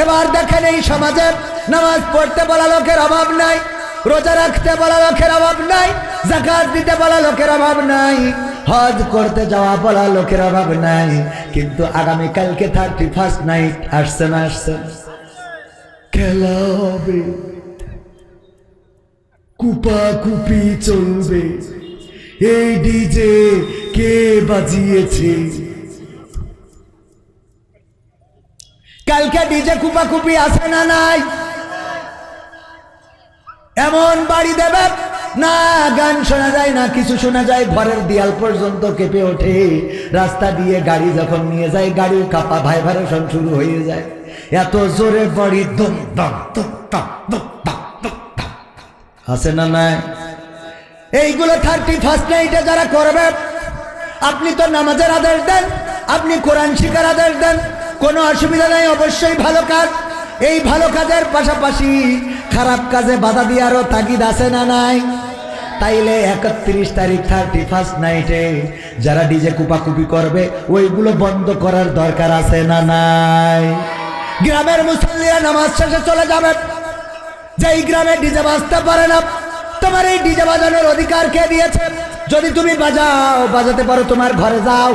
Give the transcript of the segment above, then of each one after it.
এবার দেখেন এই সমাজে নামাজ পড়তে বলা লোকের অভাব নাই, রোজা রাখতে বলা লোকের অভাব নাই, যাকাত দিতে বলা লোকের অভাব নাই, হজ করতে যাওয়া বলা লোকের অভাব নাই। কিন্তু আগামী কালকে 31st নাইট আসছে না? আসছে, খেলা হবে, কুপাকুপি চলবে। এই ডিজে কে বাজিয়েছে? কালকে ডিজে কুপাকুপি আছে না নাই? এমন বাড়ি দেবে না গান শোনা যায় না কিছু শোনা যায়, ঘরের দেয়াল পর্যন্ত কেঁপে ওঠে। রাস্তা দিয়ে গাড়ি যখন নিয়ে যায় গাড়ির কাপা ভাইব্রেশন শুরু হয়ে যায়, এত জোরে বাড়ি দম দম দম দম দম দম দম। আছে না নাই? এইগুলো 31st নাইটে যারা করবে, আপনি তো নামাজের আদেশ দেন, আপনি কোরআন শিখার আদেশ দেন, কোনো অসুবিধা নাই, অবশ্যই ভালো কাজ। এই ভালো কাজের পাশাপাশি খারাপ কাজে বাধা দেওয়ারও তাগিদ আছে না নাই? তাইলে 31 তারিখ 31st নাইটে যারা ডিজে কুপাকুপি করবে ওইগুলো বন্ধ করার দরকার আছে না নাই? গ্রামের মুসল্লিরা নামাজ শেষে চলে যাবে। যেই গ্রামে ডিজে বাজতে পারে না, তোমার এই ডিজে বাজানোর অধিকার কে দিয়েছে? যদি তুমি বাজাও, বাজাতে পারো, তোমার ঘরে যাও,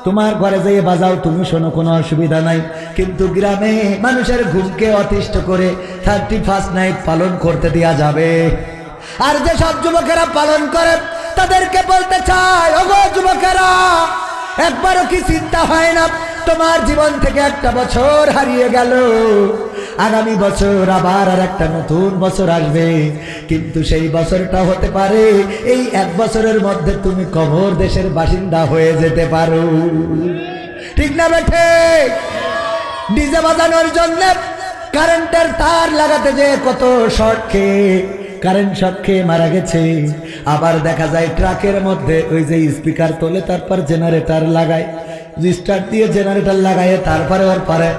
তোমার ঘরে যেয়ে বাজাও, তুমি শোনো, কোনো অসুবিধা নাই। কিন্তু গ্রামে মানুষের ঘুমকে অতিষ্ঠ করে 31st নাইট পালন করতে দেওয়া যাবে? আর যে সব যুবকেরা পালন করে তাদেরকে বলতে চাই, ওগো যুবকেরা, একবারও কি চিন্তা হয় না তোমার জীবন থেকে একটা বছর হারিয়ে গেল, আগামী বছর আবার আর একটা নতুন বছর আসবে, কিন্তু সেই বছরটা হতে পারে এই এক বছরের মধ্যে তুমি কবর দেশের বাসিন্দা হয়ে যেতে পারো। ঠিক না বেঠে? ডিজে বাজানোর জন্য কারেন্টের তার লাগাতে যে কত শর্ট খেয়ে, কারেন্ট শর্ট খেয়ে মারা গেছে। আবার দেখা যায় ট্রাকের মধ্যে ওই যে স্পিকার তোলে, তারপর জেনারেটর লাগায়, স্টার্ট দিয়ে জেনারেটর লাগায়, তারপরে ওর পরে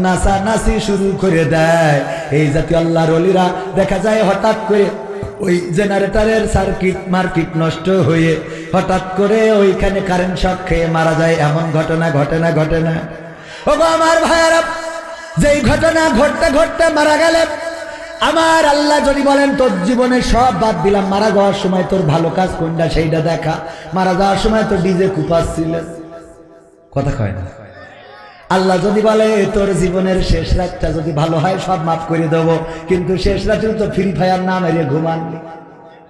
নাচানাচি শুরু করে দেয়। এই জাতীয় আল্লাহর ওলিরা দেখা যায় হঠাৎ করে ওই জেনারেটরের সার্কিট মার্কিট নষ্ট হয়ে হঠাৎ করে ওইখানে কারেন্ট শক খেয়ে মারা যায়। এমন ঘটনা ঘটে না? ঘটে না? ও আমার ভাইয়ারা, যেই ঘটনা ঘটতে ঘটতে মারা গেলে, আমার আল্লাহ যদি বলেন তোর জীবনে সব বাদ দিলাম, মারা যাওয়ার সময় তোর ভালো কাজ কোনটা সেইটা দেখা, মারা যাওয়ার সময় তোর ডিজে কুপাচ্ছিলেন, কথা কয় না? আল্লাহ যদি বলে তোর জীবনের শেষ রাতটা যদি ভালো হয় সব মাফ করে দেবো, কিন্তু শেষ রাতেও তো ফ্রি ফায়ার না মেরে ঘুমাননি।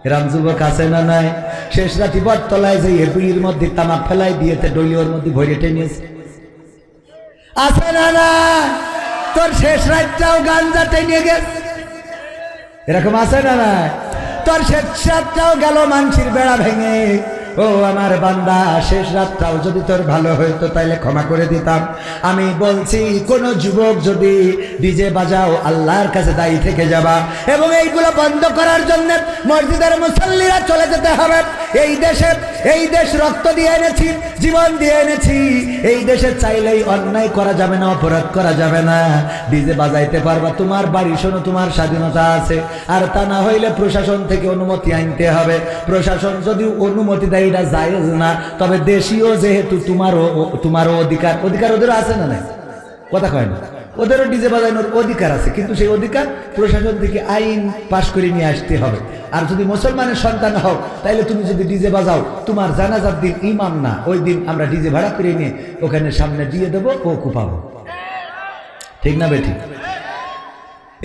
এরম যুবক আছে না নাই? শেষ রাতি বটতলায় যে এপির মধ্যে তামাক ফেলাই দিয়েছে, ডলিওর মধ্যে ভরে টেনেছে, আছে না না? তোর শেষ রাতটাও গাঞ্জা টেনে গেছে, এরকম আছে না না? তোর শেষ রাতটাও গেল মানসির বেড়া ভেঙে। ও আমার বান্দা, শেষ রাতটাও যদি তোর ভালো হইতো তাইলে ক্ষমা করে দিতাম। আমি বলছি, কোন যুবক যদি ডিজে বাজাও আল্লাহর কাছে দায়ী থেকে যাবা, এবং এইগুলো বন্ধ করার জন্য মসজিদের মুসল্লিরা চলে যেতে হবে। এই দেশ রক্ত দিয়ে এনেছি, জীবন দিয়ে এনেছি, এই দেশে চাইলেই অন্যায় করা যাবে না, অপরাধ করা যাবে না। ডিজে বাজাইতে পারবা, তোমার বাড়ি শোনো, তোমার স্বাধীনতা আছে। আর তা না হইলে প্রশাসন থেকে অনুমতি আনতে হবে। প্রশাসন যদি অনুমতি দেয় এটা জায়েজ না, তবে দেশীয় যেহেতু তোমারও অধিকার ওদেরও আছে না নাই? কথা কয় না? ওদেরও ডিজে বাজানোর অধিকার আছে, কিন্তু সেই অধিকার প্রশাসন থেকে আইন পাশ করে নিয়ে আসতে হবে। আর যদি মুসলমানের সন্তান হও, তাইলে তুমি যদি ডিজে বাজাও, তোমার জানাজার দিন ইমাম না, ওই দিন আমরা ডিজে ভাড়া করে নিয়ে ওখানে সামনে দিয়ে দেবো, ও কুপাবো। ঠিক না বেটি?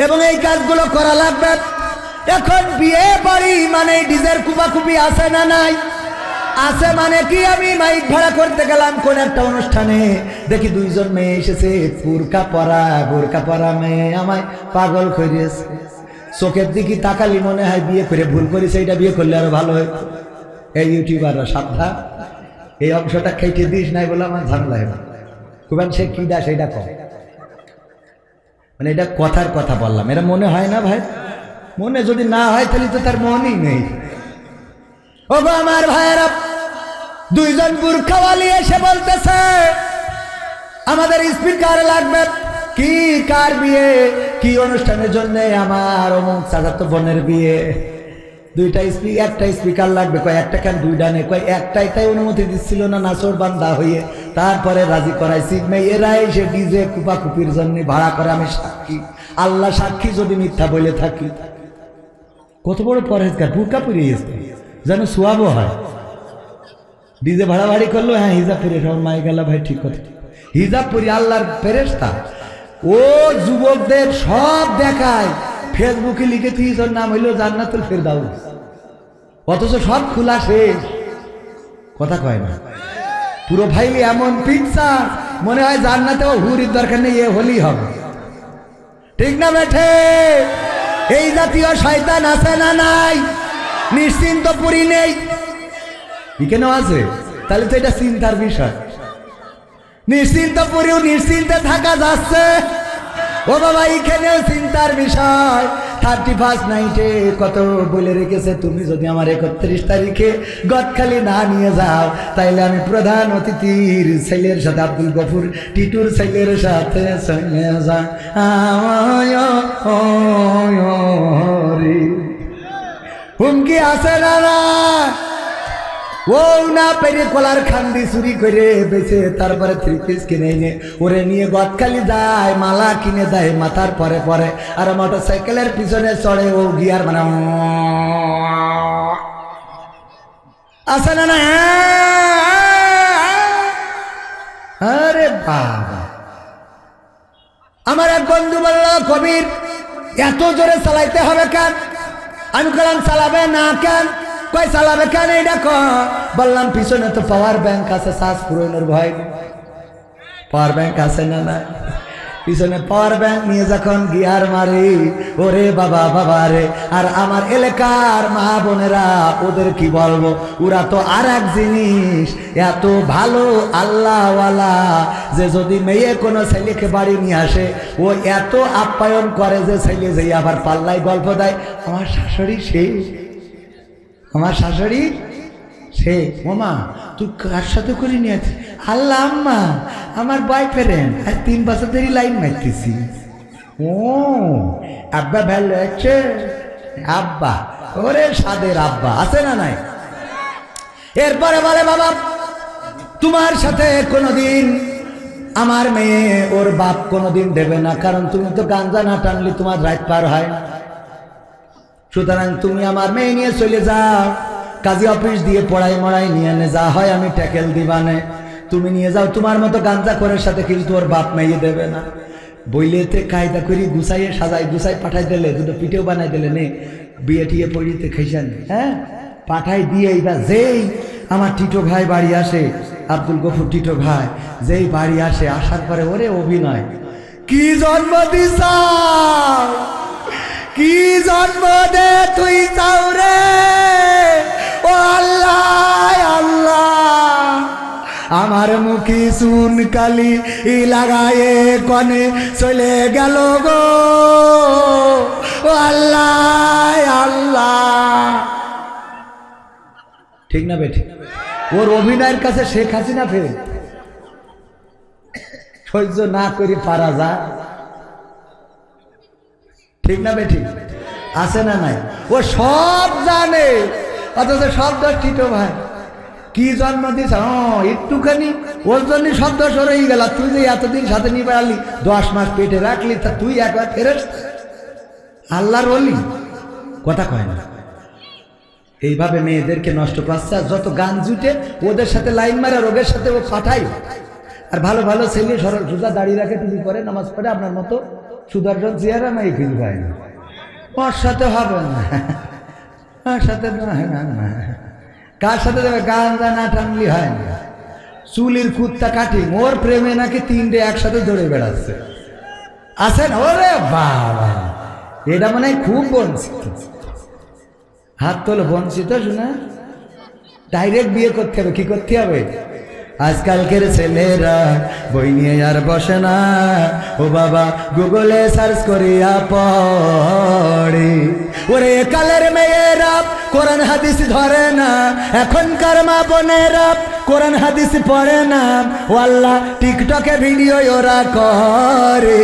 এবং এই কাজগুলো করা লাগবে। এখন বিয়ে বাড়ি মানে ডিজের কুপাকুপি আছে না নাই? আছে। মানে কি, আমি মাইক ভাড়া করতে গেলাম কোন একটা অনুষ্ঠানে, দেখি দুইজন মেয়ে এসেছে, বোরকা পরা মেয়ে আমায় পাগল করিয়েছে। চোখের দিকে তাকালি মনে হয় বিয়ে করে ভুল করেছে, এইটা বিয়ে করলে আরো ভালো হইতো। এই ইউটিউবাররা সাবধান, এই অংশটা খেটে দিস নাই বলে আমার ঝামেলা হবে। কুবেন সে কি দা সেইটা কম, মানে এটা কথার কথা বললাম, এটা মনে হয় না ভাই? মনে যদি না হয় তাহলে তো তার মনই নেই। ও আমার ভাইয়েরা, দুইজন বুরখাওয়ালি এসে বলতেছে আমাদের স্পিকার লাগবে। কি, কার বিয়ে, কি অনুষ্ঠানের জন্য? আমার অমুক চাচাতো বোনের বিয়ে। একটা স্পিকার লাগবে, কয় একটা কেন দুইটা নেই, কয় একটাই, তাই অনুমতি দিচ্ছিল না নাচর বান্দা হয়ে। তারপরে রাজি করাইছি, মেয়েরা এসে ডিজে কুপাকুপির জন্য ভাড়া করে। আমি সাক্ষী, আল্লাহ সাক্ষী যদি মিথ্যা বলে থাকি। কত বড় পরহেজগার, বুরকা পরে গেছে যেন সোয়াবও হয়। ডিজে ভাড়া ভাড়ি করলো, হ্যাঁ হিজাব পরে, সব মাই গেল ভাই, ঠিক কথা, হিজাব পরি আল্লাহর ফেরেশতা। ও যুবকদের সব দেখায়, ফেসবুকে লিখেছি ওর নাম হইল জান্নাতুল ফেরদাউস, অথচ সব খোলা শেষ, কথা কয় না। পুরো ফাইলে এমন পিকচার, মনে হয় জান্নাতেও হুরির দরকার নেই, এ হলেই হবে। ঠিক না বেঠে? এই জাতীয় শয়তান আছে না নাই? নিশ্চিন্তপুরী নেই, কেন আছে? তাহলে তো এটা চিন্তার বিষয়। নিশ্চিন্তপুরেও নিশ্চিন্তে থাকা যাচ্ছে, ও বাবা এখানেও চিন্তার বিষয়। 31 নাইটে কত বলে রেখেছে, তুমি যদি আমার 31 তারিখে গদখালি না নিয়ে যাও, তাইলে আমি প্রধান অতিথির ছেলের সাথে, আব্দুল গফুর টিটুর ছেলের সাথে চলে যা। হুমকি আছে না না? ও না পেরে কলার খান্দি চুরি করে বেছে, তারপরে 3 পিস কিনে এনে ওরে নিয়ে গদখালি যায়, মালা কিনে দেয় মাথার পরে পরে, আর মোটরসাইকেলের পিছনে চড়ে ও গিয়ার মানে আসে না না? আরে বাবা, আমার এক বন্ধু বলল, কবির এত জোরে চালাইতে হবে কেন? আমি বললাম চালাবে না কেন? কয় চালাবে কেন এটা ক? বললাম পিছনে তো পাওয়ার ব্যাংক আছে, শ্বাস পুরোনোর ভয়। পাওয়ার ব্যাংক আছে না না? পিছনে পাওয়ার ব্যাংক নিয়ে যখন গিয়ার মারি, ওরে বাবা বাবা রে। আর আমার এলাকার মা বোনেরা, ওদের কি বলবো, ওরা তো আর এক জিনিস, এত ভালো আল্লাহওয়ালা যে যদি মেয়ে কোনো ছেলেকে বাড়ি নিয়ে আসে, ও এত আপ্যায়ন করে যে ছেলে যে আবার পাল্লাই গল্প দেয়, আমার শাশুড়ি সেই, আমার শাশুড়ি সে। মামা তুই কার সাথে করে নিয়ে আছিস? আল্লাহ আম্মা, আমার বয়ফ্রেন্ড, আর 3 বছর ধরে লাইন মারতেছি। ও আব্বা ভালো আছে? আব্বা, ওরে সাদের আব্বা আছে না নাই? এরপরে বলে, বাবা তোমার সাথে কোনোদিন আমার মেয়ে ওর বাপ কোনোদিন দেবে না, কারণ তুমি তো গাঞ্জা না টানলে তোমার রাত পার হয় না। সুতরাং তুমি আমার মেয়ে নিয়ে চলে যাও, কাজী অফিস দিয়ে পড়াই মড়াই নিয়ে এনে, যা হয় আমি ট্যাকেল দিবানে, তুমি নিয়ে যাও। তোমার মতো গাঞ্জা করার সাথে কিন্তু ওর বাপ মেয়ে দেবে না। বইলেতে কায়দা করি গুছাইয়ে সাজাই গুছাই পাঠাই দিলে, দুটো পিঠেও বানাই দিলে, নে বিয়ে টিয়ে পড়িতে খাইছেন, হ্যাঁ পাঠাই দিয়ে। এইবার যেই আমার টিটো ভাই বাড়ি আসে, আব্দুল গফুর টিটো ভাই যেই বাড়ি আসে, আসার পরে ওরে অভিনয়, কি জন্ম দিস, কি জন্ম দে তুই চাও রে, ও আল্লাহ আল্লাহ, আমার মুখে সুন কালি লাগায়ে কনে চলে গেল গো, ও আল্লাহ আল্লাহ। ঠিক না বেঠিক? ওর অভিনয়ের কাছে শেখ হাসিনা ফের সহ্য না করি পারা যায়। ঠিক না বেঠিক? আছে না নাই? ও সব জানে, অথচ সব দোষ টিটো ভাই। কি জন্ম দিস, একটুখানি ওর জন্য সব দোষ রয়ে গেল। তুই যে এতদিন সাথে নিয়ে বেড়ালি, 10 মাস পেটে রাখলি, তা তুই একবার ফেরেস আল্লাহর ওলি, কথা কয় না। এইভাবে মেয়েদেরকে নষ্ট করছে। আর যত গান জুটে ওদের সাথে লাইন মারা, রোগের সাথে ও পাঠাই। আর ভালো ভালো ছেলে সরল সোজা দাঁড়িয়ে রাখে, টুপি করে, নামাজ পড়ে, আপনার মতো সুদর্শন চেহারা নাই খুঁজে পায় না। ওর সাথে হবে না, ওর সাথে না। কার সাথে যাবে? গান না টানলি হয় না। চুলির কুত্তা কাটিং, ওর প্রেমে নাকি 3টে একসাথে দৌড়ে বেড়াচ্ছে, আছেন? ওরে বাবা, এটা মানে খুব বঞ্চিত। হাত তোলো, বঞ্চিত শোনা। ডাইরেক্ট বিয়ে করতে হবে। কি করতে হবে? আজকালকের ছেলেরা বই নিয়ে আর বসে না, ও বাবা গুগলে সার্চ করিয়া পড়ে। ওরে কালের মেয়েরা কোরআন হাদিস ধরে না, এখনকার মা বোনেরা কোরআন হাদিস পড়ে না, ও আল্লাহ টিকটকে ভিডিও ওরা করে।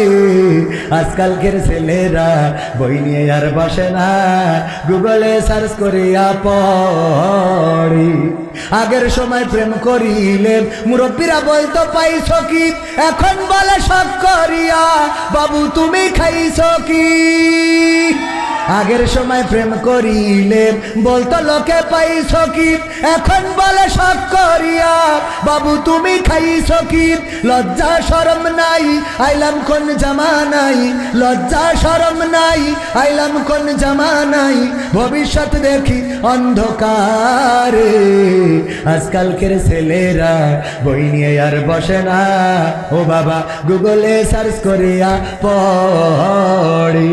আজকালকের ছেলেরা বই নিয়ে আর বসে না, গুগলে সার্চ করিয়া পড়ে। আগের সময় প্রেম করিলে মুরব্বীরা বলতো পাইছো কি, এখন বলে শখ করিয়া বাবু তুমি খাইছো কি। আগের সময় প্রেম করিলে বলতো লোকে পাইছো কি, এখন বলে শখ করিয়া বাবু তুমি খাইছো কি। লজ্জা শরম নাই আইলাম কোন জামানাই, লজ্জা শরম নাই আইলাম কোন জামানাই, ভবিষ্যৎ দেখি অন্ধকারে। আজকালকের ছেলেরা বই নিয়ে আর বসে না, ও বাবা গুগলে সার্চ করিয়া পড়ে।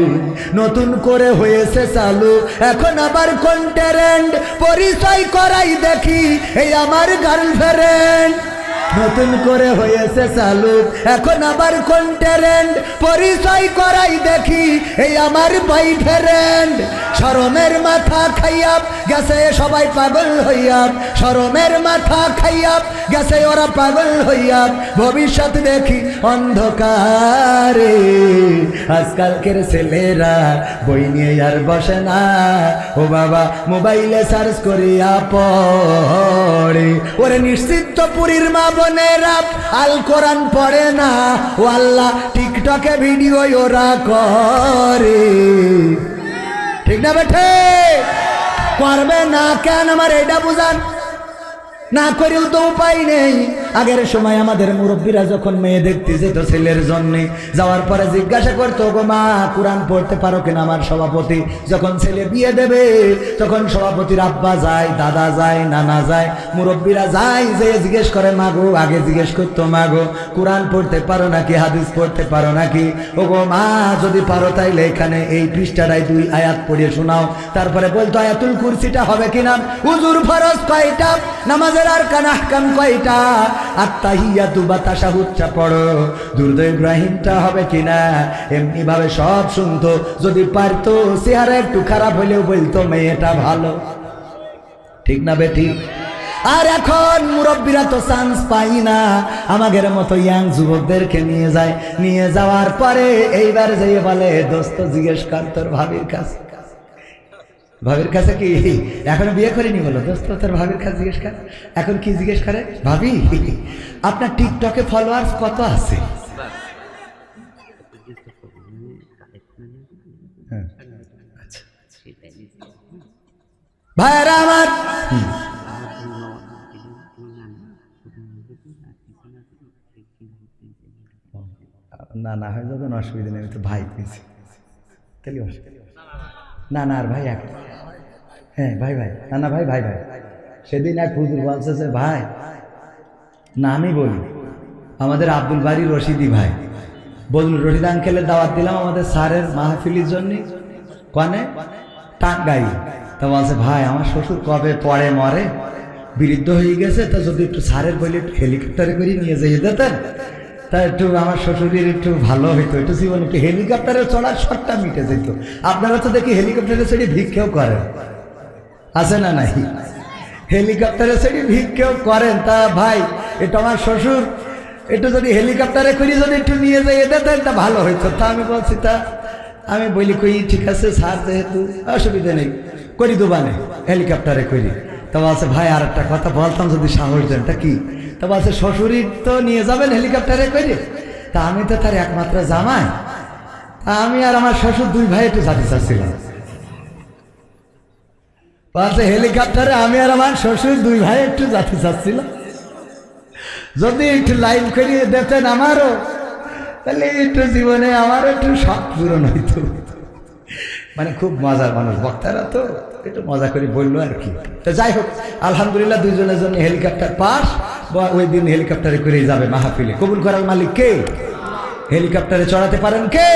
নতুন করে হয়েছে চালু এখন আবার কোন ট্রেন্ড, পরিচয় করাই দেখি এই আমার গার্লফ্রেন্ড। নতুন করে হয়েছে চালু এখন আবার কোন ট্রেন্ড, পরিচয় করাই দেখি এই আমার বয়ফ্রেন্ড। শরমের মাথা খাইয়া গেছে সবাই পাগল হইয়া, শরমের মাথা খাইয়া গেছে ওরা পাগল হইয়া, ভবিষ্যৎ দেখি অন্ধকারে। আজকালকের ছেলেরা বই নিয়ে আর বসে না, ও বাবা মোবাইলে সার্চ করিয়া পড়ে। ওরে নিশ্চিতপুরীর মা বোনেরা আল কোরআন পড়ে না, ও আল্লাহ টিকটকে ভিডিও ওরা করে। ঠিক না বেঠে? করবে না কেন আমার এটা বুঝান, না করেও তো উপায় নেই। আগের সময় আমাদের মুরব্বীরা যখন মেয়ে দেখতে যেত ছেলের জন্যে, যাওয়ার পরে জিজ্ঞাসা করতো গো মা কোরআন পড়তে পারো কিনা আমার সভাপতি। যখন ছেলে বিয়ে দেবে তখন সভাপতির আব্বা যায়, দাদা যায়, নানা যায়, মুরব্বীরা যায়, যে জিজ্ঞেস করে মাগো, আগে জিজ্ঞেস করতো মাগো কোরআন পড়তে পারো নাকি, হাদিস পড়তে পারো নাকি। ও গো মা যদি পারো তাইলে এখানে এই পৃষ্ঠাটায় 2 আয়াত পড়ে শোনাও। তারপরে বলতো আয়াতুল কুরসিটা হবে কিনা, হুজুর ফরজ কয়টা, নামাজের আরকান আহকাম কয়টা, আত্তাহিয়াতু বা তাশাহুদটা পড়ো, দুরূদ ইব্রাহিমটা হবে কিনা। এমনি ভাবে সব শুনতো, যদি পারতো চেহারা একটু খারাপ হলেও বলতো মেয়েটা ভালো। ঠিক না বেটি? আর এখন মুরব্বীরা তো চান্স পাই না, আমাদের মতো ইয়াং যুবকদেরকে নিয়ে যায়, নিয়ে যাওয়ার পরে এইবার যেয়ে বলে দোস্ত জিজ্ঞেস কর তোর ভাবির কাছে, ভাবির কাছে কি এখনো বিয়ে করিনি, বলো দোস্ত তোর ভাবির কাছে জিজ্ঞেস কর। এখন কি জিজ্ঞেস করে, ভাবি আপনার টিকটকে ফলোয়ার্স কত আছে? ভাইরা আমার, না না হয় যখন অসুবিধা নেই, আমি তো ভাই পেয়েছি তাহলে না না আর ভাই এক, হ্যাঁ ভাই ভাই, না না ভাই ভাই ভাই। সেদিন এক হুজুর বলছে যে ভাই, না আমি বলি আমাদের আব্দুল বাড়ি রশিদি ভাই, বজলুর রশিদ আঙ্কেলের দাওয়াত দিলাম আমাদের স্যারের মাহফিলের জন্য কনে টাঙ্গাই। তা বলছে ভাই আমার শ্বশুর কবে পরে মরে, বৃদ্ধ হয়ে গেছে, তা যদি একটু স্যারের বলে একটু হেলিকপ্টারে করে নিয়ে যেয়ে দিতেন তা একটু আমার শ্বশুরের একটু ভালো হইতো, একটু জীবন একটু হেলিকপ্টারে চড়ার শর্টটা মিটে যেত। আপনারা তো দেখি হেলিকপ্টারে চড়ে ভিক্ষেও করেন, আছে না নাই? হেলিকপ্টারে চড়ে ভিক্ষেও করেন। তা ভাই এটা আমার শ্বশুর একটু যদি হেলিকপ্টারে করে যদি একটু নিয়ে যেয়ে দিতেন তা ভালো হইতো। তা আমি বলছি, তা আমি বলি কই ঠিক আছে স্যার, যেহেতু অসুবিধা নেই করি দুবানে হেলিকপ্টারে করি। তা বলছে ভাই আর একটা কথা বলতাম যদি সাহস দেন। তা কি? তা বলছে শ্বশুরই তো নিয়ে যাবেন হেলিকপ্টারে করে, তা আমি তো তার একমাত্র জামাই, তা আমি আর আমার শ্বশুর 2 ভাই একটু যেতে চাচ্ছিলাম। বলছে হেলিকপ্টারে আমি আর আমার শ্বশুর 2 ভাই একটু যেতে চাচ্ছিলাম, যদি একটু লাইন করিয়ে দিতেন আমারও, তাহলে একটু জীবনে আমারও একটু শখ পূরণ হইতো। মানে খুব মজার মানুষ বক্তারা, তো একটু মজা করে বললো আর কি। তো যাই হোক আলহামদুলিল্লাহ 2 জনের জন্য হেলিকপ্টার পাস, ওই দিন হেলিকপ্টারে করেই যাবে মাহফিলে। কবুল করার মালিক কে? হেলিকপ্টারে চড়াতে পারেন কে?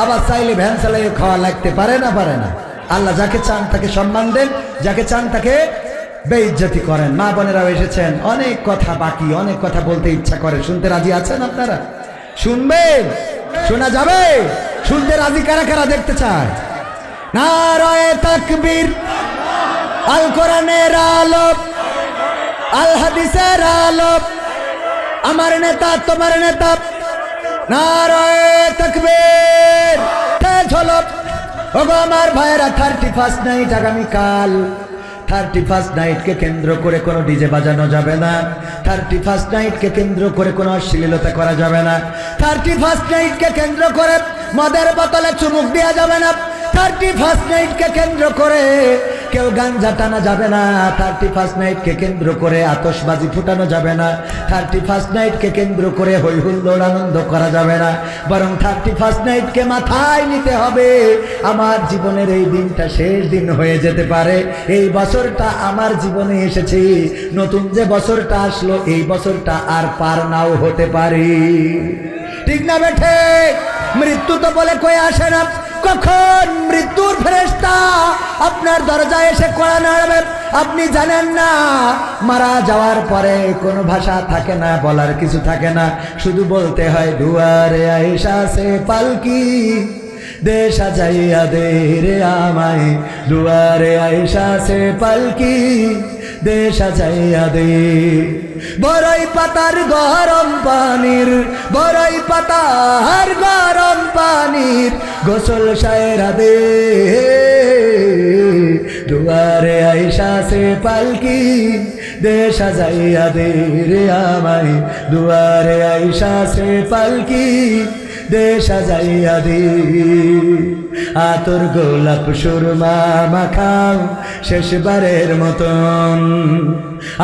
আবার চাইলে ভ্যান চালিয়ে খাওয়া লাগতে পারে না, পারে না? আল্লাহ যাকে চান তাকে সম্মান দেন, যাকে চান তাকে বেইজ্জতি করেন। মা বোনেরাও এসেছেন, অনেক কথা বাকি, অনেক কথা বলতে ইচ্ছা করে। শুনতে রাজি আছেন আপনারা? শুনবেন? শোনা যাবে? শুনতে রাজি কারা কারা দেখতে চায়? নারায়ে তাকবীর, আল কোরআনের আলো, আল হাদিসের আলো, আমার নেতা তোমার নেতা, নারায়ে তাকবীর। তেজ হলো ওগো আমার ভাইয়েরা, 31st নাইট আগামীকাল। 31st নাইটকে কেন্দ্র করে কোনো ডিজে বাজানো যাবে না। 31st নাইটকে কেন্দ্র করে কোনো অশ্লীলতা করা যাবে না। 31st নাইটকে কেন্দ্র করে মদের বোতলে চুমুক দেওয়া যাবে না। 31st নাইটকে কেন্দ্র করে কেউ গাঞ্জা টানা যাবে না। 31st নাইটকে কেন্দ্র করে আতশবাজি ফুটানো যাবে না। 31st নাইটকে কেন্দ্র করে হই হুল্লোড় আনন্দ করা যাবে না। বরং 31st নাইটকে মাথায় নিতে হবে, আমার জীবনের এই দিনটা শেষ দিন হয়ে যেতে পারে। এই বছরটা আমার জীবনে এসেছে, নতুন যে বছরটা আসলো এই বছরটা আর পার নাও হতে পারে। ঠিক না বেঠে? মৃত্যু তো বলে কই আসে না। কখন মৃত্যুর ফেরেশতা আপনার দরজায় এসে কড়া নাড়বে আপনি জানেন না। মারা যাওয়ার পরে কোনো ভাষা থাকে না, বলার কিছু থাকে না, শুধু বলতে হয় দুয়ারে আয়েশা সে পালকি দে সাজাইয়া দে রে আমায়, দুয়ারে আয়েশা সে পালকি দে সাজাইয়া দে। বড়ই পাতার গরম পানির, বড়ই পাতার গরম পানির গোসল সায়রা দে, দুয়ারে আয়েশা সে পালকি দে সাজাইয়া দে রে আমায়, দুয়ারে আয়েশা সে পালকি দে সাজাইয়া দে। আতর গোলাপ সুরমা মাখাও শেষবারের মতন,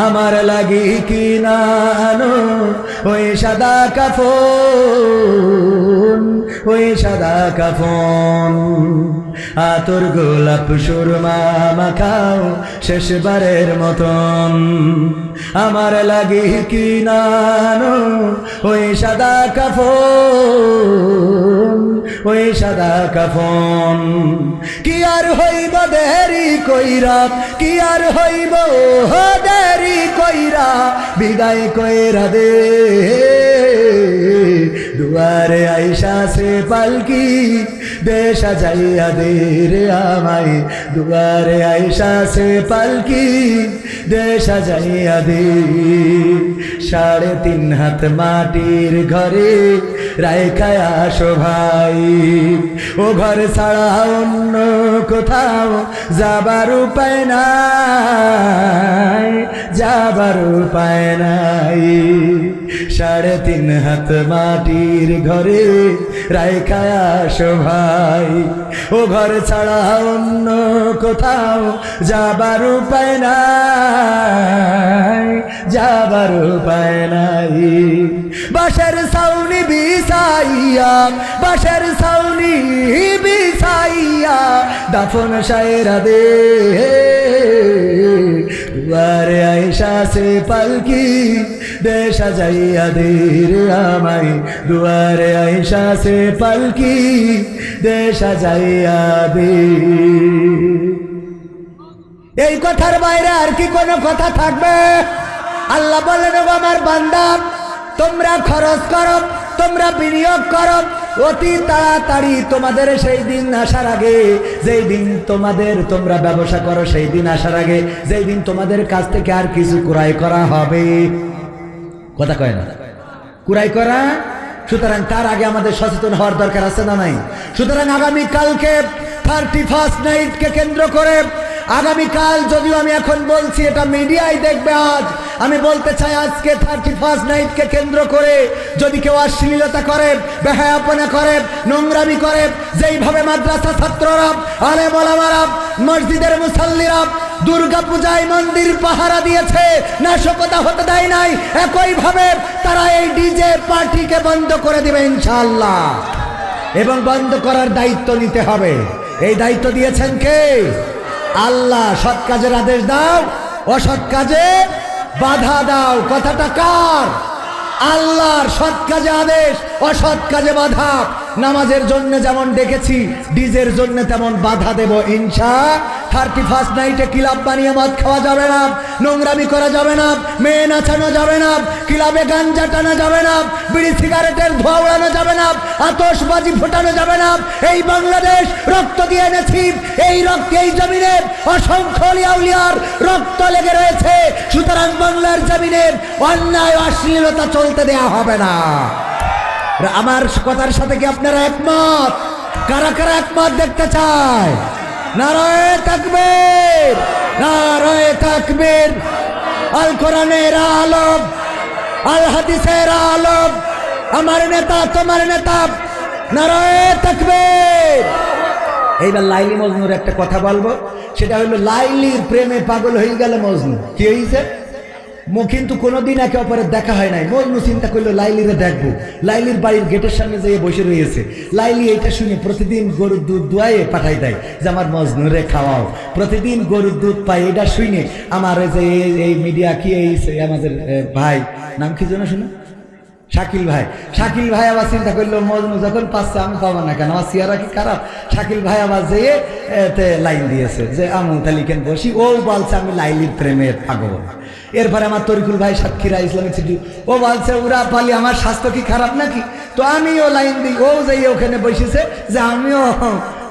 আমার লাগি কি না আনো ওই সাদা কাফন, ওই সাদা কাফন। আতর গোলাপ সুরমা মাখাও শেষবারের মতন, আমার লাগি কি না আনো ওই সাদা কাফন, ওই সাদা কাফন। কি আর হইব দেরি কইরা, কি আর হইব দেরি কইরা, বিদায় কইরা দে, দুয়ারে আয়েশা সে পালকি দে সাজাইয়া দে রে আমায়, দুয়ারে আয়েশা সে পালকি দে সাজাইয়া দে। 3.5 হাত মাটির ঘরে রাইখায় আসো ভাই, ও ঘর ছাড়া অন্য কোথাও যাবার উপায় নাই, যাবার উপায় নাই। 3.5 হাত মাটির ঘরে রাইখায় আসো ভাই, ও ঘর ছাড়া অন্য কোথাও যাবার উপায় নাই, যাবার উপায় নাই। বাঁশের ছাউনি বিছাইয়া, বাঁশের ছাউনি বিছাইয়া দাফন সায়রা দে, দুয়ারে আয়েশা সে পালকি দে সাজাইয়া দে রে আমায়, দুয়ারে আয়েশা সে পালকি দে সাজাইয়া দে। এই কথার বাইরে আর কি কোনো কথা থাকবে? আল্লাহ বলেন ও আমার বান্দা, তোমরা খরচ করো, তোমরা বিনিয়োগ করো অতি তাড়াতাড়ি, তোমাদের সেই দিন আসার আগে, যেই দিন তোমরা ব্যবসা করো সেই দিন আসার আগে, যেই দিন তোমাদের কাছ থেকে আর কিছু ক্রয় করা হবে। কথা কয় না ক্রয় করা। সুতরাং তার আগে আমাদের সচেতন হওয়ার দরকার আছে না নাই? সুতরাং আগামীকালকে 31st নাইটকে কেন্দ্র করে, আগামীকাল যদিও আমি এখন বলছি এটা মিডিয়ায় দেখবে, আজ আমি বলতে চাই আজকে 31st নাইটকে কেন্দ্র করে যদি কেউ অশ্লীলতা করে, বেহায়াপনা করে, নোংরামি করে, যেইভাবে মাদ্রাসা ছাত্ররা, আলেম ওলামারা, মসজিদের মুসাল্লিরা দুর্গা পূজায় মন্দির পাহারা দিয়েছে, নাশকতা হতে দেয় নাই, একইভাবে তারা এই ডিজে পার্টিকে বন্ধ করে দিবে ইনশাআল্লাহ। এবং বন্ধ করার দায়িত্ব নিতে হবে। এই দায়িত্ব দিয়েছেন কে? আল্লাহ। সৎ কাজের আদেশ দাও, অসৎ কাজে বাধা দাও। কথাটা কার? আল্লাহর। সৎ কাজে আদেশ, অসৎ কাজে বাধা। নামাজের জন্য যেমন ডেকেছি, ডিজের জন্য তেমন বাধা দেব ইনশাআল্লাহ 31st নাইটে ক্লাব বানিয়ে মদ খাওয়া যাবে না, নোংরামি করা যাবে না, মেয়ে নাচানো যাবে না, ক্লাবে গাঞ্জা টানা যাবে না, বিড়ি সিগারেটের ধোঁয়া উড়ানো যাবে না, আতশবাজি ফোটানো যাবে না। এই বাংলাদেশ রক্ত দিয়ে এনেছি, এই রক্ত এই জমিনে অসংখ্য আউলিয়ার রক্ত লেগে রয়েছে। সুতরাং বাংলার জমিনে অন্যায় অশ্লীলতা চলতে দেয়া হবে না। আমার কথার সাথে কি আপনারা একমত? কারা কারা একমত দেখতে চায়? নারায়ে তাকবীর, নারায়ে তাকবীর। আল কোরআনের আলম, আল হাদিসের আলম, আমার নেতা তোমার নেতা, নারায়ে তাকবীর। এইবার লাইলি মজনুর একটা কথা বলবো, সেটা হলো লাইলির প্রেমে পাগল হয়ে গেল মজনু। কি হয়েছে? কিন্তু কোনোদিন একে অপরের দেখা হয় নাই। মজনু চিন্তা করলো লাইলিরে দেখবো। লাইলির বাড়ির গেটের সামনে যেয়ে বসে রয়েছে। লাইলি এইটা শুনে প্রতিদিন গরুর দুধ দুয়ায়ে পাঠাই দেয় যে আমার মজনুরে খাওয়াও। প্রতিদিন গরুর দুধ পাই, এটা শুনে আমার যে এই মিডিয়া কি আমাদের ভাই নাম কি যেন শুনে, শাকিল ভাই। শাকিল ভাই আবার চিন্তা করলো মজনু যখন পাচ্ছে আমি পাবো না কেন, আমার সিয়ারা কি খারাপ? শাকিল ভাই আবার যেয়ে লাইন দিয়েছে যে আমু তালিকেন বসি। ও বলছে আমি লাইলির প্রেমের পাগল। এরপরে আমার তরিকুল ভাই সাতক্ষীরা ইসলামিক সিটি, ও বলছে ওরা পালি আমার স্বাস্থ্য কি খারাপ নাকি? তো আমিও লাইন দিই। ও যাই ওখানে বসেছে যে আমিও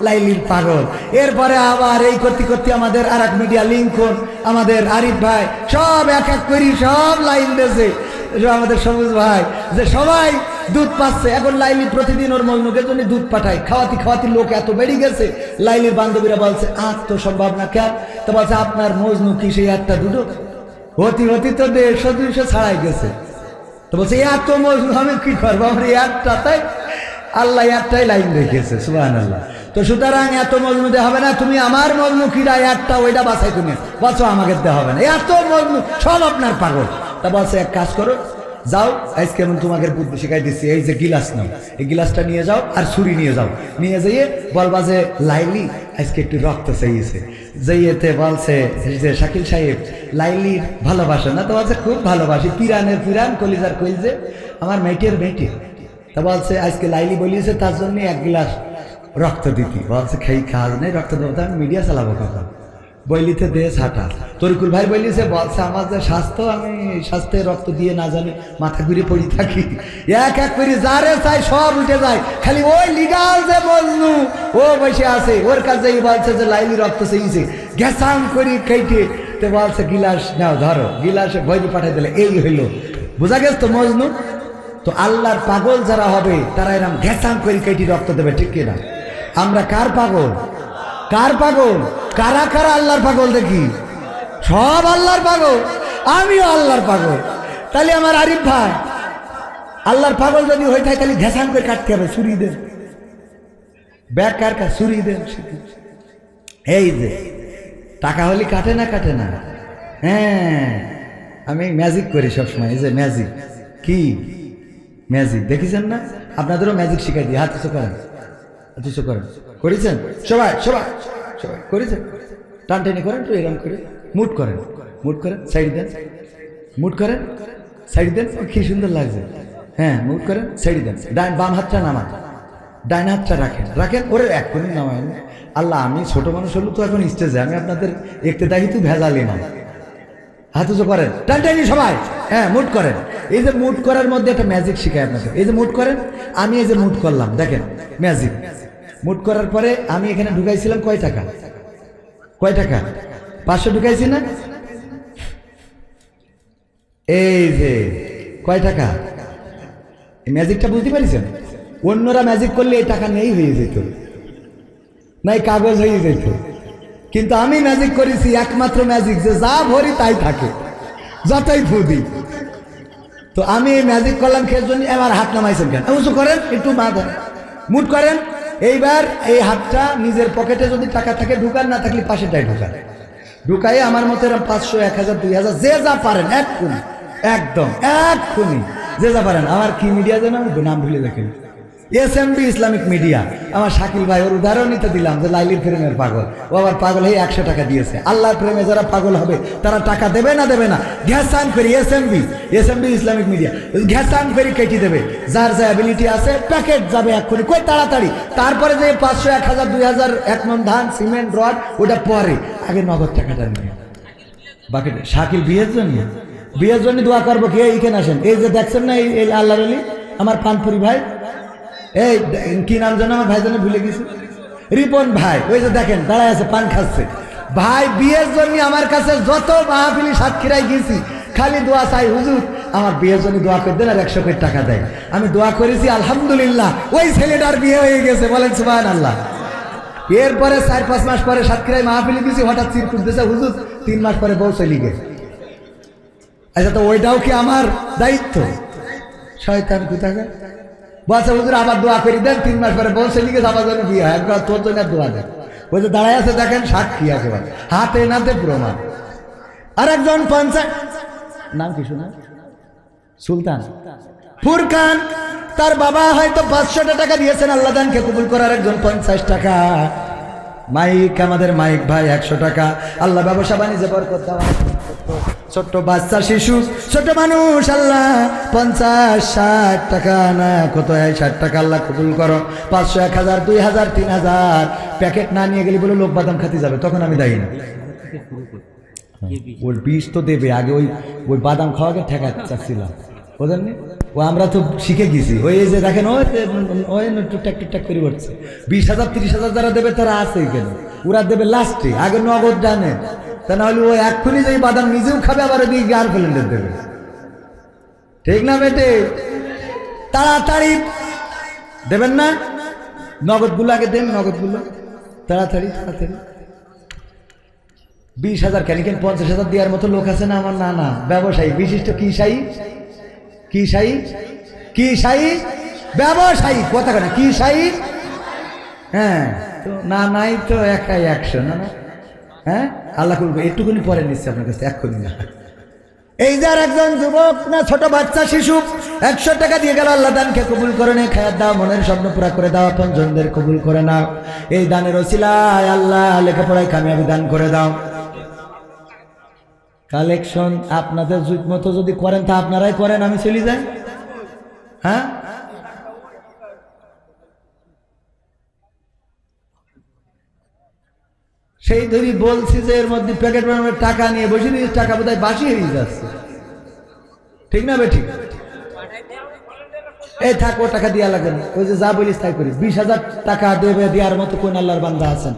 লাইলির পাগল। এরপরে আবার এই করতে করতে আমাদের আর এক মিডিয়া লিঙ্কন, আমাদের আরিফ ভাই সব এক এক করি সব লাইন দিয়েছে। আমাদের সবুজ ভাই যে সবাই দুধ পাচ্ছে। এখন লাইলি প্রতিদিন ওর মজনুকের জন্য দুধ পাঠায়। খাওয়াতি খাওয়াতি লোক এত বেড়ে গেছে। লাইলির বান্ধবীরা বলছে আর তো সম্ভব না কেন? তো বলছে আপনার মজনু কি সেই একটা দুটো হতি হতি তো 150-200 ছাড়াই গেছে। তো বলছে এত মজনু আমি কি করবো, আমার একটা তাই আল্লাহ একটাই লাইন রেখেছে, সুবহানাল্লাহ। তো সুতরাং এত মজনু দেওয়া হবে না। তুমি আমার মজনু কিরা একটা ওইটা বাছাই তুমি বলছো আমাকে দেওয়া হবে না। এত মজনু সব আপনার পাগল। তা বলছে এক কাজ করো, যাও আজকে আমি তোমাকে বুদ্ধি শিখাই দিচ্ছি। এই যে গিলাস নাও, এই গিলাসটা নিয়ে যাও আর ছুরি নিয়ে যাও। নিয়ে যেয়ে বলবা যে লাইলি আজকে একটু রক্ত চাইছে। যেয়েতে বলছে যে শাকিল সাহেব লাইলির ভালোবাসে না? তো বলছে খুব ভালোবাসি, পিরানের পিরান, কলিজার কলিজে, আমার মেয়েটের মেয়েটে। তা বলছে আজকে লাইলি বলিয়েছে তার জন্য 1 গ্লাস রক্ত দিতি। বলছে খাওয়া নেই, রক্ত দেবো, আমি মিডিয়া চালাবো কখন? বইলিতে দে ছাটা। তরিকুল ভাই বলিছে বলছে আমার যে স্বাস্থ্য, আমি স্বাস্থ্যে রক্ত দিয়ে না জানি মাথা ঘুরে পড়ি থাকি। এক এক করে যারে চাই সব উঠে যায়, খালি ওই লিগাল যে মজনু ও বসে আছে, ওর কাছে বলছে যে লাইলি রক্ত চেয়েছে, ঘেসাম করি কেটে। তো বলছে গিলাস নাও ধরো, গিলাসে বইলি পাঠাই দিলে। এই হইলো, বোঝা গেছে তো মজনু? তো আল্লাহর পাগল যারা হবে তারা এরকম ঘেসাম করে কেটে রক্ত দেবে, ঠিক কিনা? আমরা কার পাগল? কার পাগল? কারা কারা আল্লাহর পাগল দেখি? সব আল্লাহর পাগল, আমিও আল্লাহর পাগল। তাহলে আমার আরিফ ভাই আল্লাহর পাগল যদি হয়ে থাকে তাহলে ঘেসান করে কাটতে হবে, ছুরি দেন, ব্যাগ কার কাছে ছুরি দেন। এই যে টাকা হলে কাটে না, কাটে না। হ্যাঁ আমি ম্যাজিক করি সবসময়। এই যে ম্যাজিক, কি ম্যাজিক দেখেছেন না? আপনাদেরও ম্যাজিক শিখাই দিই। হাত করেন, করেন, করেছেন সবাই? সবাই সবাই করেছেন? টানটানি করেন তো, এরকম করে মুট করেন, মুট করেন, সাইড দেন, মুট করেন, সাইড দেন। কি সুন্দর লাগছে। হ্যাঁ মুট করেন, সাইড দেন। বাম হাতটা নামান, ডাইন হাতটা রাখেন, রাখেন। ওরে এক্ষুনি নামায় আল্লাহ, আমি ছোট মানুষ হলো তো এখন স্টেজে, আমি আপনাদের একটু দেখি তো ভেজালি না। হাত উঁচু করেন, টানটানি সবাই। হ্যাঁ মুট করেন। এই যে মুট করার মধ্যে একটা ম্যাজিক শিখায় আপনাদের। এই যে মুট করেন, আমি এই যে মুট করলাম, দেখেন ম্যাজিক। মুট করার পরে আমি এখানে ঢুকাইছিলাম কয় টাকা? কয় টাকা? 500 ঢুকাইছি না? এই যে কয় টাকা? এই ম্যাজিকটা বুঝতে পারিছেন? অন্যরা ম্যাজিক করলে এই টাকা নেই হয়ে যেত, নাই কাগজ হয়ে যেত। কিন্তু আমি ম্যাজিক করেছি, একমাত্র ম্যাজিক যে যা ভরি তাই থাকে, যতই ফুদি। তো আমি এই ম্যাজিক করলাম খের জন্য। এবার হাত নামাইছেন কেন? উঁচু করেন, একটু মাথা মুট করেন। এইবার এই হাতটা নিজের পকেটে যদি টাকা থাকে ঢুকান, না থাকলে পাশেটাই ঢুকান। ঢুকাই আমার মতো 500, 1000, 2000 যে যা পারেন এক্ষুনি, একদম এক্ষুনি যে যা পারেন। আমার কি মিডিয়া যেন নাম ভুলে দেখেন, এসএমবি ইসলামিক মিডিয়া, আমার শাকিল ভাই ওর উদাহরণই তো দিলাম যে লাইলির প্রেমের পাগল, ও আবার পাগল হয়ে 100 টাকা দিয়েছে। আল্লাহর প্রেমে যারা পাগল হবে তারা টাকা দেবে না দেবে না? ঘ্যাসান ফেরি এসএমবি ইসলামিক মিডিয়া ঘ্যাসান ফেরি কেটে দেবে। যার যা অ্যাবিলিটি আছে প্যাকেট যাবে এক্ষুনি, কই তাড়াতাড়ি। তারপরে যে 500, 1000, 2000 1 মণ ধান, সিমেন্ট, রড ওটা পরে, আগে নগদ টাকাটা নিয়ে বাকি। শাকিল বিয়ের জন্য দোয়া করবো, কে এইখানে আসেন। এই যে দেখছেন না এই আল্লাহর আলী আমার পানপুরি ভাই, এই কি নাম জানো আমার ভাই, জানো ভুলে গেছি, রিপন ভাই, ওই যে দেখেন দাঁড়ায় আছে পান খাচ্ছে। ভাই বিয়ের জন্য আমার কাছে যত মাহফিলি সাতক্ষীরায় গেছি খালি দোয়া চাই, হুজুর আমার বিয়ের জন্য দোয়া করে দেন, আর 100 কোটি টাকা দেয়। আমি দোয়া করেছি, আলহামদুলিল্লাহ ওই ছেলেটার বিয়ে হয়ে গেছে, বলেন সুবহানাল্লাহ। এরপরে 4-5 মাস পরে সাতক্ষীরায় মাহফিলি গেছি, হঠাৎ চিরকুট দিয়েছে, হুজুর 3 মাস পরে বউ চলে গেছে। আচ্ছা তো ওইটাও কি আমার দায়িত্ব? শয়তান কোথাকার বলছে, হুজুর আবার দোয়া করে দেন, 3 মাস পরে বউ চলে গেছে, আমার জন্য বিয়ে হয়, একবার তোর জন্য দোয়া দেন। ওই যে দাঁড়ায় আছে দেখেন, সাক্ষী একেবারে হাতে নাতে প্রমাণ। আর একজন নাম কি শোনা, সুলতান ফুরকান, তার বাবা হয়তো 500 টাকা দিয়েছেন আল্লাহ দানকে কবুল করার, একজন 50 টাকা। মাইক, আমাদের মাইক ভাই 100 টাকা। আল্লাহ ব্যবসা বাণিজ্যে বরকত দাও। ছোট্ট বাচ্চা শিশু ছোট মানুষ আল্লাহ 50-60 টাকা না কত 60 টাকা আল্লাহ কবুল করো। 500, 1000, 2000, 3000 প্যাকেট না নিয়ে গেলে বলে লোক বাদাম খাতে যাবে, তখন আমি দায়ী না। ওর বিষ তো দেবে আগে, ওই বাদাম খাওয়াকে ঠেকাতে চাচ্ছিলাম, বুঝলেন? ও আমরা তো শিখে গেছি, ওই যে দেখেন ওই টুকটাক করে উঠছে। 20,000, 30,000 যারা দেবে তারা আছে কেন, ওরা দেবে লাস্টে, আগে নগদ জানে। তা না হলে ও এক্ষুনি যে বাদাম নিজেও খাবে, আবার ওদিকে গার্লফ্রেন্ডের দেবে, ঠিক না বেটে? তাড়াতাড়ি দেবেন না, নগদগুলো আগে দেন, নগদগুলো তাড়াতাড়ি। 20,000 কেন 50,000 দেওয়ার মতো লোক আছে না আমার নানা ব্যবসায়ী, বিশিষ্ট কিসাই ব্যবসায়ী, কথা কেনা কিসাই। হ্যাঁ তো না নাই তো একাই 100 না, হ্যাঁ আল্লাহ করবো একটুকুনি পরে নিচ্ছে আপনার কাছে, এক্ষুনি না। এই যে আর একজন যুবক না ছোট বাচ্চা শিশু 100 টাকা দিয়ে গেল, আল্লাহ দানকে কবুল করে নে, খায়াত দাও, মনের স্বপ্ন পুরা করে দাও, আপন জনদের কবুল করে নাও। এই দানের ওসিলায় আল্লাহ লেখাপড়ায় কামিয়াবি দান করে দাও। কালেকশন আপনাদের মতো যদি করেন তা আপনারাই করেন, আমি চলে যাই। হ্যাঁ সেই ধরি বলছি যে এর মধ্যে প্যাকেট বানানোর টাকা নিয়ে বসে নিয়ে টাকা বোধহয় বাসি হয়ে যাচ্ছে, ঠিক না বেঠিক? এই থাক, ও টাকা দেওয়া লাগে না, ওই যে যা বলিস তাই করিস। 20,000 টাকা দেবে দেওয়ার মতো কোন আল্লাহর বান্দা আছেন?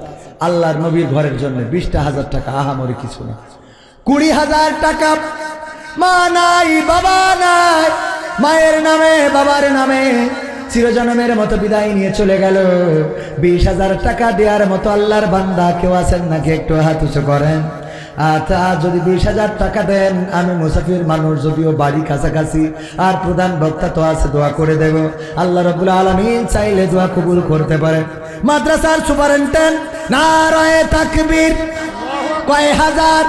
আল্লাহর নবীর ঘরের জন্য 20,000 টাকা আহামরি কিছু না। 20,000 টাকা মা নাই বাবা নাই, মায়ের নামে বাবার নামে চিরজন্মের মতো বিদায় নিয়ে চলে গেল। 20,000 টাকা দেওয়ার মতো আল্লাহর বান্দা কেউ আছেন নাকি? একটু হাত উঁচু করেন। আচ্ছা যদি 20,000 টাকা দেন, আমি মুসাফির মানুষ, যদিও বাড়ি কাছাকাছি, আর প্রধান বক্তা তো আছে, দোয়া করে দেব। আল্লাহ রাব্বুল আলামিন চাইলে দোয়া কবুল করতে পারে। মাদ্রাসার সুপারিনটেন্ডেন্ট নারায়ে তাকবীর, কয় হাজার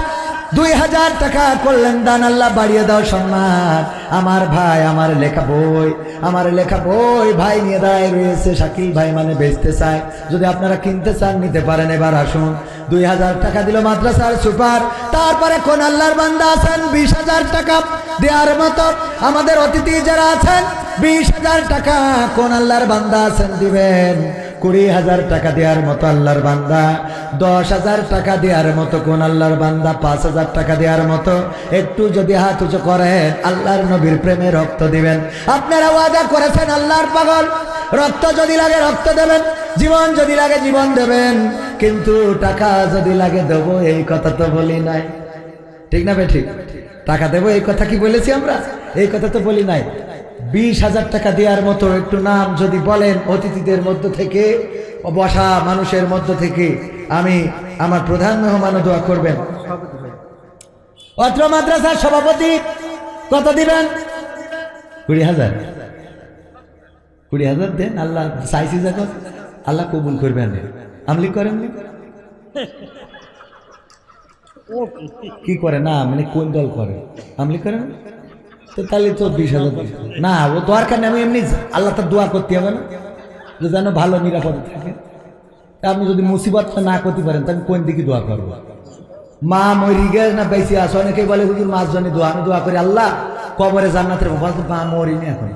2,000 টাকা করলেন দান, আল্লাহ বাড়িয়ে দাও সম্মান। আমার ভাই আমার লেখা বই ভাই নিয়ে দাঁড়ায় রয়েছে, শাকিল ভাই মানে বেচতে চায়, যদি আপনারা কিনতে চান নিতে পারেন। এবার আসুন, 2,000 টাকা দিল মাদ্রাসার সুপার। তারপরে কোন আল্লাহর বান্দা আছেন 20,000 টাকা দেওয়ার মতো? আমাদের অতিথি যারা আছেন 20,000 টাকা কোন আল্লাহর বান্দা আছেন দিবেন? 20,000 টাকা দেওয়ার মতো আল্লাহর বান্দা? 10,000 টাকা দেওয়ার মতো কোন আল্লাহর বান্দা? 5,000 টাকা দেওয়ার মতো? একটু যদি হাত উঁচু করেন, আল্লাহর নবীর প্রেমে রক্ত দিবেন। আপনারা ওয়াদা করেছেন আল্লাহর পাগল, রক্ত যদি লাগে রক্ত দেবেন, জীবন যদি লাগে জীবন দেবেন, কিন্তু টাকা যদি লাগে দেবো এই কথা তো বলি নাই, ঠিক না বে ঠিক? টাকা দেবো এই কথা কি বলেছি আমরা? এই কথা তো বলি নাই। 20,000 টাকা দেওয়ার মতো একটু নাম যদি বলেন অতিথিদের মধ্য থেকে, বসা মানুষের মধ্য থেকে, আমি আমার প্রধান মেহমান দোয়া করবেন। অত্র মাদ্রাসার সভাপতি কত দিবেন? 20,000 দেন। আল্লাহ চাইছি যখন আল্লাহ কবুল করবেন। আমলি করেন কি করে না, মানে কোন দল করে? আমলি করেন তো তাহলে তো 20,000 না, ও দরকার নেই। আমি এমনি আল্লাহ তার দোয়া করতে হবে না, যে যেন ভালো নিরাপদে থাকে। আপনি যদি মুসিবতটা না করতে পারেন তাহলে কোন দিকে দোয়া করবো? মা মরি গে না বেঁচে আসো, অনেকেই বলে হুজুর মাস জনে দোয়া, আমি দোয়া করি আল্লাহ কবরে জান্নাতের, বলতে মা মরিনি এখন,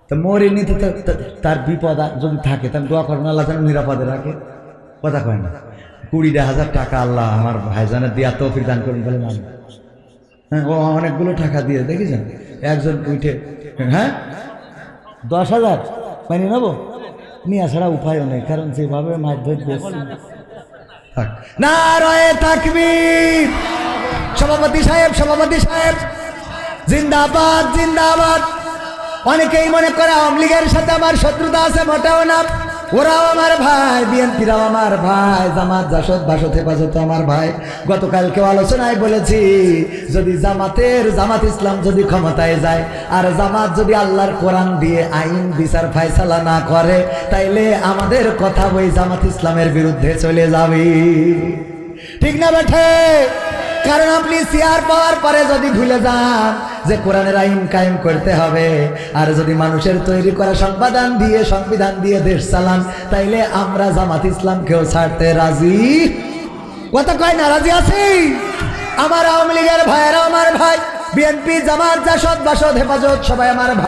তো মরিনি তো তার বিপদ যদি থাকে তাহলে দোয়া করবেন আল্লাহ যেন নিরাপদে রাখে। কথা কয় না? 20,000 টাকা আল্লাহ আমার ভাইজানের দিয়া তৌফিক দান করুন বলে মানে, হ্যাঁ ও অনেকগুলো টাকা দিয়ে দেখেছেন একজন উঠে, হ্যাঁ 10,000 মানে নেবো, নিয়ে ছাড়া উপায়ও নেই, কারণ যেভাবে মারধর দিয়েছে। নারায়ে তাকবীর! সভাপতি সাহেব জিন্দাবাদ জিন্দাবাদ। অনেকেই মনে করে আওয়ামী লীগের সাথে আমার শত্রুতা আছে, মোটেও না। ওরাও আমার ভাই, বিএনপিরাও আমার ভাই, জামাত জাসদ বাসদ হেফাজত আমার ভাই। গতকালকে আলোচনায় বলেছি, যদি জামাত ইসলাম যদি ক্ষমতায় যায় আর জামাত যদি আল্লাহর কোরআন দিয়ে আইন বিচার ফায়সালা না করে, তাইলে আমাদের কথা ওই জামাত ইসলামের বিরুদ্ধে চলে যাবে। ঠিক না বেঠে? কারণ আপনি চেয়ার পাওয়ার পরে যদি ভুলে যান যে কোরআনের আইন কায়েম করতে হবে, আর যদি মানুষের তৈরি করা সংবিধান দিয়ে দেশ চালান, তাইলে আমরা জামাত ইসলামকেও ছাড়তে রাজি। কথা কয় না? রাজি আছি। আমার আওয়ামী লীগের ভাইয়েরা আমার ভাই, বিএনপি জামাত জাসদ বাসদ হেফাজত সবাই আমার ভাই।